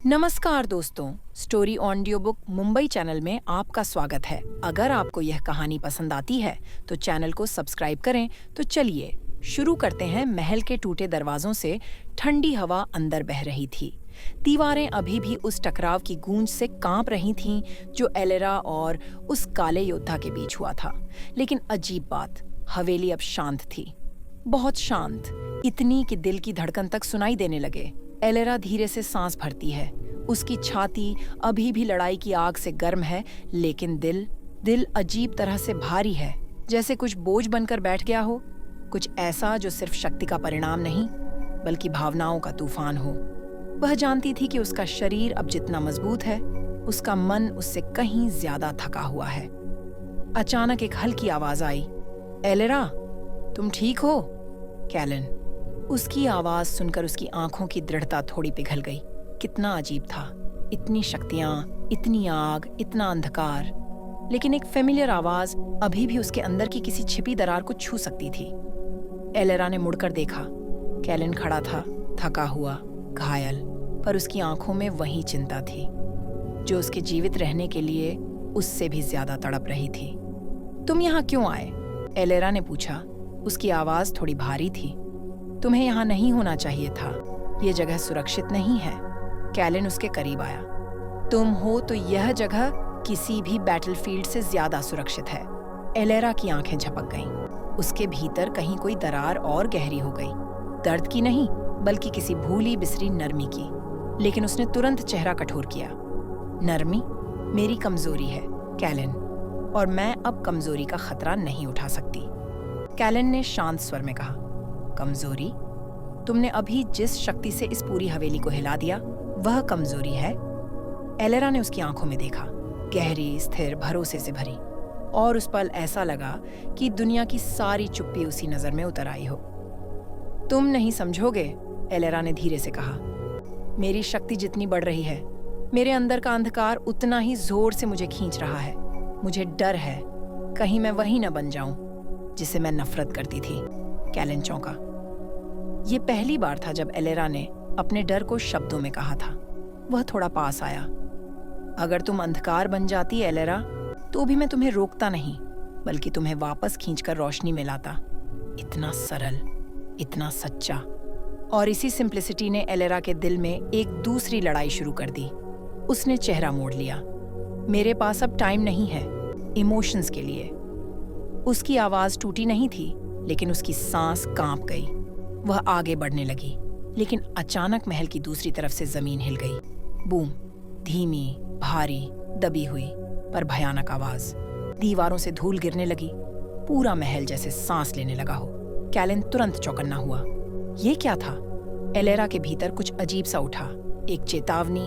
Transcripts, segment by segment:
नमस्कार दोस्तों, story audio book Mumbai channel में आपका स्वागत है। अगर आपको यह कहानी पसंद आती है तो चैनल को सब्सक्राइब करें। तो चलिए शुरू करते हैं। महल के टूटे दरवाजों से ठंडी हवा अंदर बह रही थी। दीवारें अभी भी उस टकराव की गूंज से कांप रही थीं जो एलेरा और उस काले योद्धा के बीच हुआ था। लेकिन अजीब बात, हवेली अब शांत थी, बहुत शांत, इतनी कि दिल की धड़कन तक सुनाई देने लगे। एलेरा धीरे से सांस भरती है। उसकी छाती अभी भी लड़ाई की आग से गर्म है, लेकिन दिल अजीब तरह से भारी है, जैसे कुछ बोझ बनकर बैठ गया हो। कुछ ऐसा जो सिर्फ शक्ति का परिणाम नहीं, बल्कि भावनाओं का तूफान हो। वह जानती थी कि उसका शरीर अब जितना मजबूत है, उसका मन उससे कहीं ज्यादा थका हुआ है। अचानक एक हल्की आवाज आई, एलेरा, तुम ठीक हो? कैलन। उसकी आवाज सुनकर उसकी आंखों की दृढ़ता थोड़ी पिघल गई। कितना अजीब था, इतनी शक्तियां, इतनी आग, इतना अंधकार, लेकिन एक फेमिलियर आवाज अभी भी उसके अंदर की किसी छिपी दरार को छू सकती थी। एलेरा ने मुड़कर देखा। कैलन खड़ा था, थका हुआ, घायल, पर उसकी आंखों में वही चिंता थी जो उसके जीवित रहने के लिए उससे भी ज्यादा तड़प रही थी। तुम यहाँ क्यों आए? एलेरा ने पूछा। उसकी आवाज थोड़ी भारी थी। तुम्हें यहाँ नहीं होना चाहिए था, ये जगह सुरक्षित नहीं है। कैलन उसके करीब आया। तुम हो तो यह जगह किसी भी बैटलफील्ड से ज्यादा सुरक्षित है। एलेरा की आंखें झपक गईं। उसके भीतर कहीं कोई दरार और गहरी हो गई, दर्द की नहीं, बल्कि किसी भूली बिसरी नरमी की। लेकिन उसने तुरंत चेहरा कठोर किया। नरमी मेरी कमजोरी है, कैलन, और मैं अब कमजोरी का खतरा नहीं उठा सकती। कैलन ने शांत स्वर में कहा, कमजोरी? तुमने अभी जिस शक्ति से इस पूरी हवेली को हिला दिया, वह कमजोरी है? एलेरा ने उसकी आंखों में देखा, गहरी, स्थिर, भरोसे से भरी, और उस पल ऐसा लगा कि दुनिया की सारी चुप्पी उसी नजर में उतर आई हो। तुम नहीं समझोगे, एलेरा ने धीरे से कहा। मेरी शक्ति जितनी बढ़ रही है, मेरे अंदर का अंधकार उतना ही जोर से मुझे खींच रहा है। मुझे डर है कहीं मैं वही न बन जाऊं जिसे मैं नफरत करती थी। कैलन चौंका। ये पहली बार था जब एलेरा ने अपने डर को शब्दों में कहा था। वह थोड़ा पास आया। अगर तुम अंधकार बन जाती एलेरा, तो भी मैं तुम्हें रोकता नहीं, बल्कि तुम्हें वापस खींचकर रोशनी में लाता। इतना सरल, इतना सच्चा। और इसी सिंप्लिसिटी ने एलेरा के दिल में एक दूसरी लड़ाई शुरू कर दी। उसने चेहरा मोड़ लिया। मेरे पास अब टाइम नहीं है इमोशंस के लिए। उसकी आवाज टूटी नहीं थी, लेकिन उसकी सांस कांप गई। वह आगे बढ़ने लगी, लेकिन अचानक महल की दूसरी तरफ से जमीन हिल गई। बूम, धीमी, भारी, दबी हुई, पर भयानक आवाज। दीवारों से धूल गिरने लगी। पूरा महल जैसे सांस लेने लगा हो। कैलन तुरंत चौकन्ना हुआ। ये क्या था? एलेरा के भीतर कुछ अजीब सा उठा। एक चेतावनी,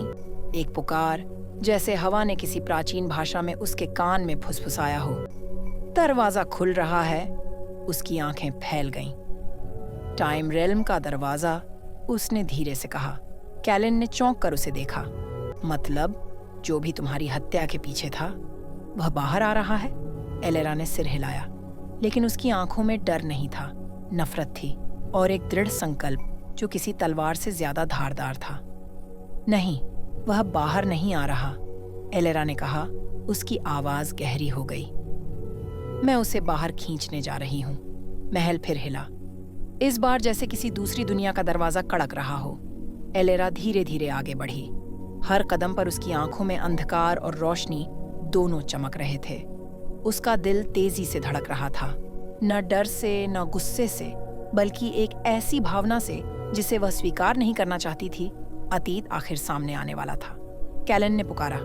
एक पुकार, जैसे हवा ने किसी प्राचीन भाषा में उसके कान में फुसफुसाया हो। दरवाजा खुल रहा है। उसकी आंखें फैल गईं। टाइम रेल्म का दरवाजा, उसने धीरे से कहा। कैलन ने चौंक कर उसे देखा। मतलब जो भी तुम्हारी हत्या के पीछे था, वह बाहर आ रहा है? एलेरा ने सिर हिलाया, लेकिन उसकी आंखों में डर नहीं था, नफरत थी, और एक दृढ़ संकल्प जो किसी तलवार से ज्यादा धारदार था। नहीं, वह बाहर नहीं आ रहा, एलेरा ने कहा। उसकी आवाज गहरी हो गई। मैं उसे बाहर खींचने जा रही हूं। महल फिर हिला, इस बार जैसे किसी दूसरी दुनिया का दरवाजा कड़क रहा हो। एलेरा धीरे धीरे आगे बढ़ी। हर कदम पर उसकी आंखों में अंधकार और रोशनी दोनों चमक रहे थे। उसका दिल तेजी से धड़क रहा था, न डर से, न गुस्से से, बल्कि एक ऐसी भावना से जिसे वह स्वीकार नहीं करना चाहती थी। अतीत आखिर सामने आने वाला था। कैलन ने पुकारा,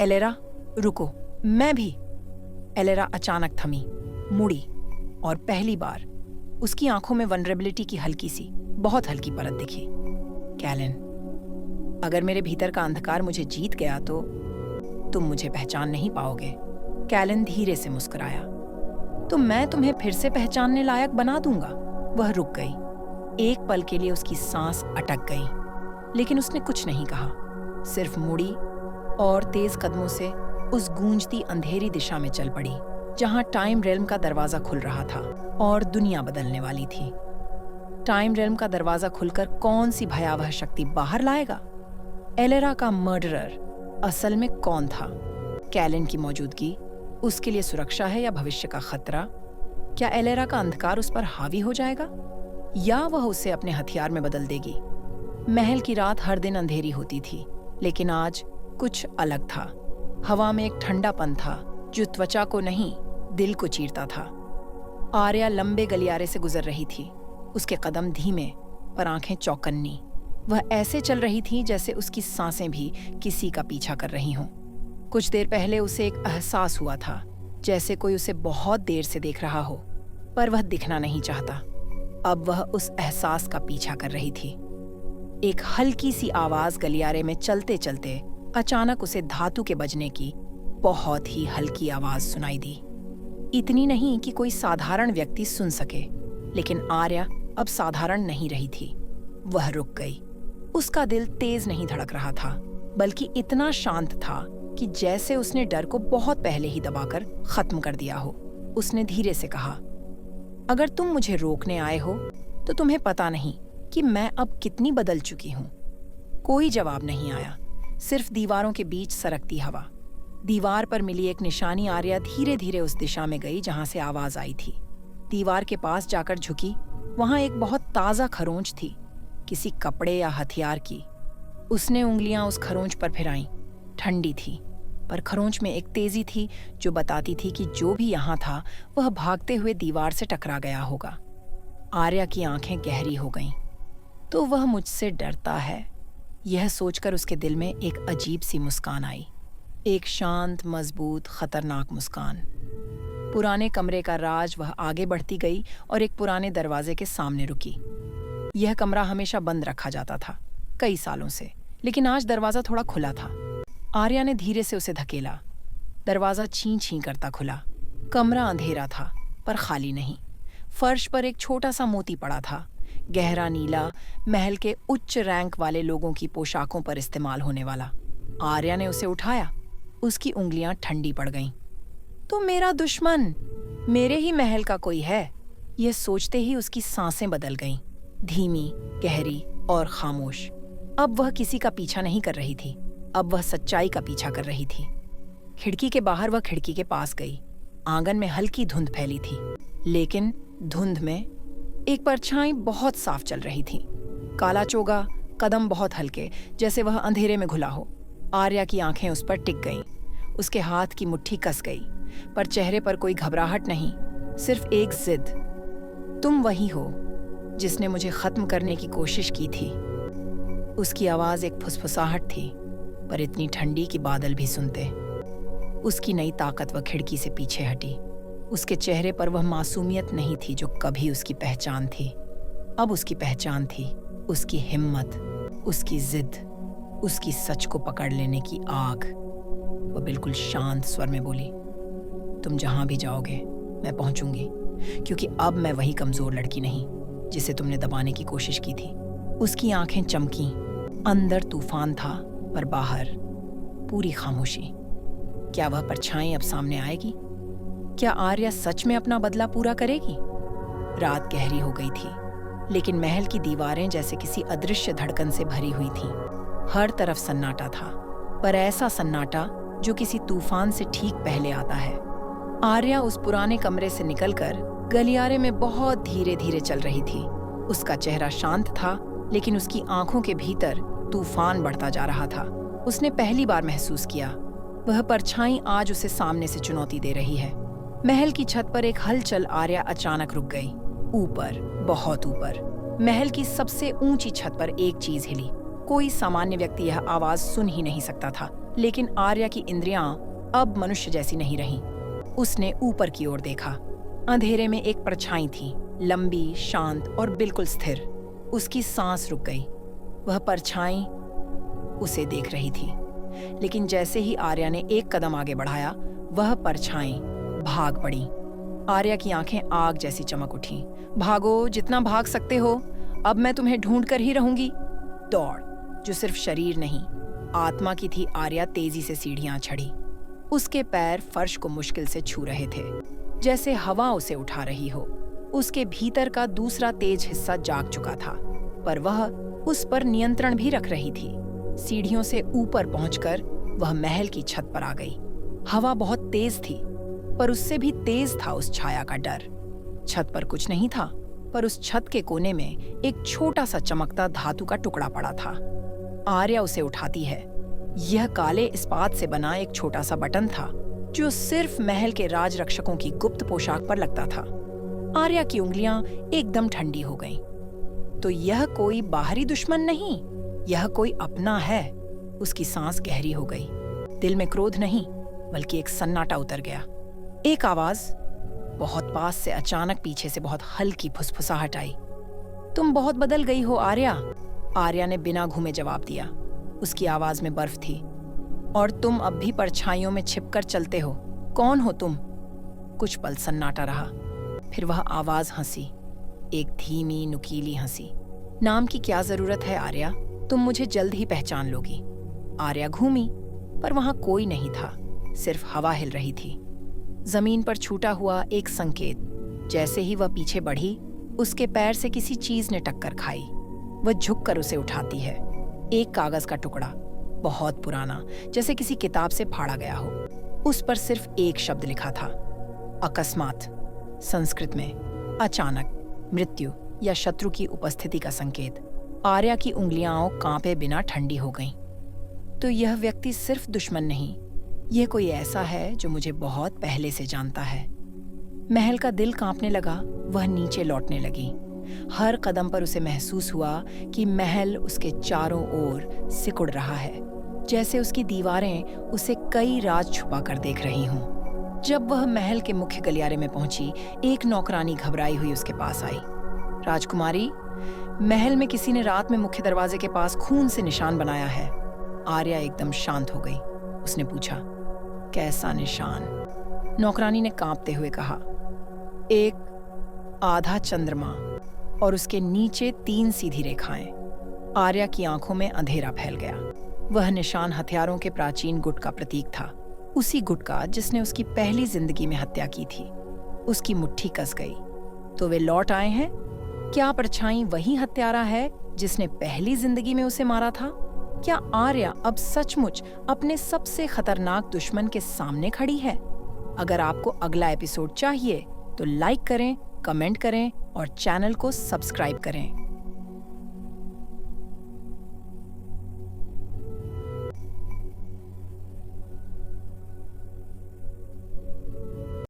एलेरा, रुको, मैं भी। एलेरा अचानक थमी, मुड़ी, और पहली बार उसकी आंखों में वनरेबिलिटी की हल्की सी, बहुत हल्की परत दिखी। कैलन, अगर मेरे भीतर का अंधकार मुझे जीत गया तो तुम मुझे पहचान नहीं पाओगे। कैलन धीरे से मुस्कुराया। तो मैं तुम्हें फिर से पहचानने लायक बना दूंगा। वह रुक गई। एक पल के लिए उसकी सांस अटक गई, लेकिन उसने कुछ नहीं कहा, सिर्फ मुड़ी और तेज कदमों से उस गूंजती अंधेरी दिशा में चल पड़ी, जहां टाइम रेल्म का दरवाजा खुल रहा था और दुनिया बदलने वाली थी। टाइम रेल्म का दरवाजा खुलकर कौन सी भयावह शक्ति बाहर लाएगा? एलेरा का मर्डरर असल में कौन था? कैलन की मौजूदगी उसके लिए सुरक्षा है या भविष्य का खतरा? क्या एलेरा का अंधकार उस पर हावी हो जाएगा या वह उसे अपने हथियार में बदल देगी? महल की रात हर दिन अंधेरी होती थी, लेकिन आज कुछ अलग था। हवा में एक ठंडापन था जो त्वचा को नहीं, दिल को चीरता था। आर्या लंबे गलियारे से गुजर रही थी। उसके कदम धीमे पर आंखें चौकन्नी। वह ऐसे चल रही थी जैसे उसकी सांसें भी किसी का पीछा कर रही हों। कुछ देर पहले उसे एक एहसास हुआ था, जैसे कोई उसे बहुत देर से देख रहा हो, पर वह दिखना नहीं चाहता। अब वह उस एहसास का पीछा कर रही थी। एक हल्की सी आवाज गलियारे में चलते चलते अचानक उसे धातु के बजने की बहुत ही हल्की आवाज सुनाई दी। इतनी नहीं कि कोई साधारण व्यक्ति सुन सके, लेकिन आर्या अब साधारण नहीं रही थी। वह रुक गई। उसका दिल तेज नहीं धड़क रहा था, बल्कि इतना शांत था कि जैसे उसने डर को बहुत पहले ही दबाकर खत्म कर दिया हो। उसने धीरे से कहा, अगर तुम मुझे रोकने आए हो तो तुम्हें पता नहीं कि मैं अब कितनी बदल चुकी हूं। कोई जवाब नहीं आया, सिर्फ दीवारों के बीच सरकती हवा। दीवार पर मिली एक निशानी आर्या धीरे धीरे उस दिशा में गई जहां से आवाज आई थी। दीवार के पास जाकर झुकी। वहां एक बहुत ताजा खरोंच थी, किसी कपड़े या हथियार की। उसने उंगलियां उस खरोंच पर फिराईं। ठंडी थी, पर खरोंच में एक तेजी थी जो बताती थी कि जो भी यहाँ था वह भागते हुए दीवार से टकरा गया होगा। आर्या की आंखें गहरी हो गईं। तो वह मुझसे डरता है, यह सोचकर उसके दिल में एक अजीब सी मुस्कान आई। एक शांत, मजबूत, खतरनाक मुस्कान। पुराने कमरे का राज वह आगे बढ़ती गई और एक पुराने दरवाजे के सामने रुकी। यह कमरा हमेशा बंद रखा जाता था, कई सालों से, लेकिन आज दरवाजा थोड़ा खुला था। आर्या ने धीरे से उसे धकेला। दरवाजा छीं छीं करता खुला। कमरा अंधेरा था, पर खाली नहीं। फर्श पर एक छोटा सा मोती पड़ा था, गहरा नीला, महल के उच्च रैंक वाले लोगों की पोशाकों पर इस्तेमाल होने वाला। आर्या ने उसे उठाया। उसकी उंगलियां ठंडी पड़ गईं। तो मेरा दुश्मन मेरे ही महल का कोई है। यह सोचते ही उसकी सांसें बदल गईं, धीमी, गहरी और खामोश। अब वह किसी का पीछा नहीं कर रही थी, अब वह सच्चाई का पीछा कर रही थी। खिड़की के बाहर वह खिड़की के पास गई। आंगन में हल्की धुंध फैली थी, लेकिन धुंध में एक परछाई बहुत साफ चल रही थी। काला चोगा, कदम बहुत हल्के, जैसे वह अंधेरे में घुला हो। आर्या की आंखें उस पर टिक गईं। उसके हाथ की मुट्ठी कस गई, पर चेहरे पर कोई घबराहट नहीं, सिर्फ एक जिद। तुम वही हो जिसने मुझे खत्म करने की कोशिश की थी। उसकी आवाज एक फुसफुसाहट थी, पर इतनी ठंडी कि बादल भी सुनते। उसकी नई ताकत वह खिड़की से पीछे हटी। उसके चेहरे पर वह मासूमियत नहीं थी जो कभी उसकी पहचान थी। अब उसकी पहचान थी उसकी हिम्मत, उसकी जिद, उसकी सच को पकड़ लेने की आग। वह बिल्कुल शांत स्वर में बोली, तुम जहां भी जाओगे मैं पहुंचूंगी, क्योंकि अब मैं वही कमजोर लड़की नहीं जिसे तुमने दबाने की कोशिश की थी। उसकी आंखें चमकी। अंदर तूफान था, पर बाहर पूरी खामोशी। क्या वह परछाई अब सामने आएगी? क्या आर्या सच में अपना बदला पूरा करेगी? रात गहरी हो गई थी, लेकिन महल की दीवारें जैसे किसी अदृश्य धड़कन से भरी हुई थीं। हर तरफ सन्नाटा था, पर ऐसा सन्नाटा जो किसी तूफान से ठीक पहले आता है। आर्या उस पुराने कमरे से निकलकर गलियारे में बहुत धीरे धीरे चल रही थी। उसका चेहरा शांत था, लेकिन उसकी आंखों के भीतर तूफान बढ़ता जा रहा था। उसने पहली बार महसूस किया, वह परछाई आज उसे सामने से चुनौती दे रही है। महल की छत पर एक हलचल आर्या अचानक रुक गई। ऊपर, बहुत ऊपर, महल की सबसे ऊंची छत पर एक चीज हिली। कोई सामान्य व्यक्ति यह आवाज सुन ही नहीं सकता था, लेकिन आर्या की इंद्रियां अब मनुष्य जैसी नहीं रहीं। उसने ऊपर की ओर देखा। अंधेरे में एक परछाई थी, लंबी, शांत और बिल्कुल स्थिर। उसकी सांस रुक गई। वह परछाई उसे देख रही थी, लेकिन जैसे ही आर्या ने एक कदम आगे बढ़ाया, वह परछाई भाग पड़ी। आर्या की आंखें आग जैसी चमक उठी। भागो, जितना भाग सकते हो, अब मैं तुम्हें ढूंढ कर ही रहूंगी। दौड़ जो सिर्फ शरीर नहीं, आत्मा की थी। आर्या तेजी से सीढ़ियां चढ़ी। उसके पैर फर्श को मुश्किल से छू रहे थे, जैसे हवा उसे उठा रही हो। उसके भीतर का दूसरा तेज हिस्सा जाग चुका था, पर वह उस पर नियंत्रण भी रख रही थी। सीढ़ियों से ऊपर पहुंचकर वह महल की छत पर आ गई। हवा बहुत तेज थी, पर उससे भी तेज था उस छाया का डर। छत पर कुछ नहीं था, पर उस छत के कोने में एक छोटा सा चमकता धातु का टुकड़ा पड़ा था। आर्या उसे उठाती है। यह काले इस्पात से बना एक छोटा सा बटन था, जो सिर्फ महल के राजरक्षकों की गुप्त पोशाक पर लगता था। आर्या की उंगलियां एकदम ठंडी हो गईं। तो यह कोई बाहरी दुश्मन नहीं, यह कोई अपना है। उसकी सांस गहरी हो गई। दिल में क्रोध नहीं, बल्कि एक सन्नाटा उतर गया। एक आवाज बहुत पास से अचानक पीछे से बहुत हल्की फुसफुसाहट आई। तुम बहुत बदल गई हो आर्या। आर्या ने बिना घूमे जवाब दिया। उसकी आवाज में बर्फ थी। और तुम अब भी परछाइयों में छिपकर चलते हो। कौन हो तुम? कुछ पल सन्नाटा रहा। फिर वह आवाज हंसी, एक धीमी नुकीली हंसी। नाम की क्या जरूरत है आर्या, तुम मुझे जल्द ही पहचान लोगी। आर्या घूमी, पर वहां कोई नहीं था, सिर्फ हवा हिल रही थी। जमीन पर छूटा हुआ एक संकेत। जैसे ही वह पीछे बढ़ी, उसके पैर से किसी चीज ने टक्कर खाई। वह झुककर उसे उठाती है। एक कागज का टुकड़ा, बहुत पुराना, जैसे किसी किताब से फाड़ा गया हो। उस पर सिर्फ एक शब्द लिखा था, अकस्मात। संस्कृत में अचानक, मृत्यु या शत्रु की उपस्थिति का संकेत। आर्या की उंगलियां कांपे बिना ठंडी हो गईं। तो यह व्यक्ति सिर्फ दुश्मन नहीं, यह कोई ऐसा है जो मुझे बहुत पहले से जानता है। महल का दिल कांपने लगा। वह नीचे लौटने लगी। हर कदम पर उसे महसूस हुआ कि महल उसके चारों ओर सिकुड़ रहा है, जैसे उसकी दीवारें उसे कई राज छुपा कर देख रही हों। जब वह महल के मुख्य गलियारे में पहुंची, एक नौकरानी घबराई हुई उसके पास आई। राजकुमारी, महल में किसी ने रात में मुख्य दरवाजे के पास खून से निशान बनाया है। आर्या एकदम शांत हो गई। उसने पूछा, कैसा निशान? नौकरानी ने कांपते हुए कहा, एक आधा चंद्रमा और उसके नीचे 3 सीधी रेखाएं। आर्या की आंखों में अंधेरा फैल गया। वह निशान हथियारों के प्राचीन गुट का प्रतीक था, उसी गुट का जिसने उसकी पहली जिंदगी में हत्या की थी। उसकी मुट्ठी कस गई। तो वे लौट आए हैं? क्या परछाई वही हत्यारा है जिसने पहली जिंदगी में उसे मारा था? क्या आर्या अब सचमुच अपने सबसे खतरनाक दुश्मन के सामने खड़ी है? अगर आपको अगला एपिसोड चाहिए तो लाइक करें, कमेंट करें और चैनल को सब्सक्राइब करें।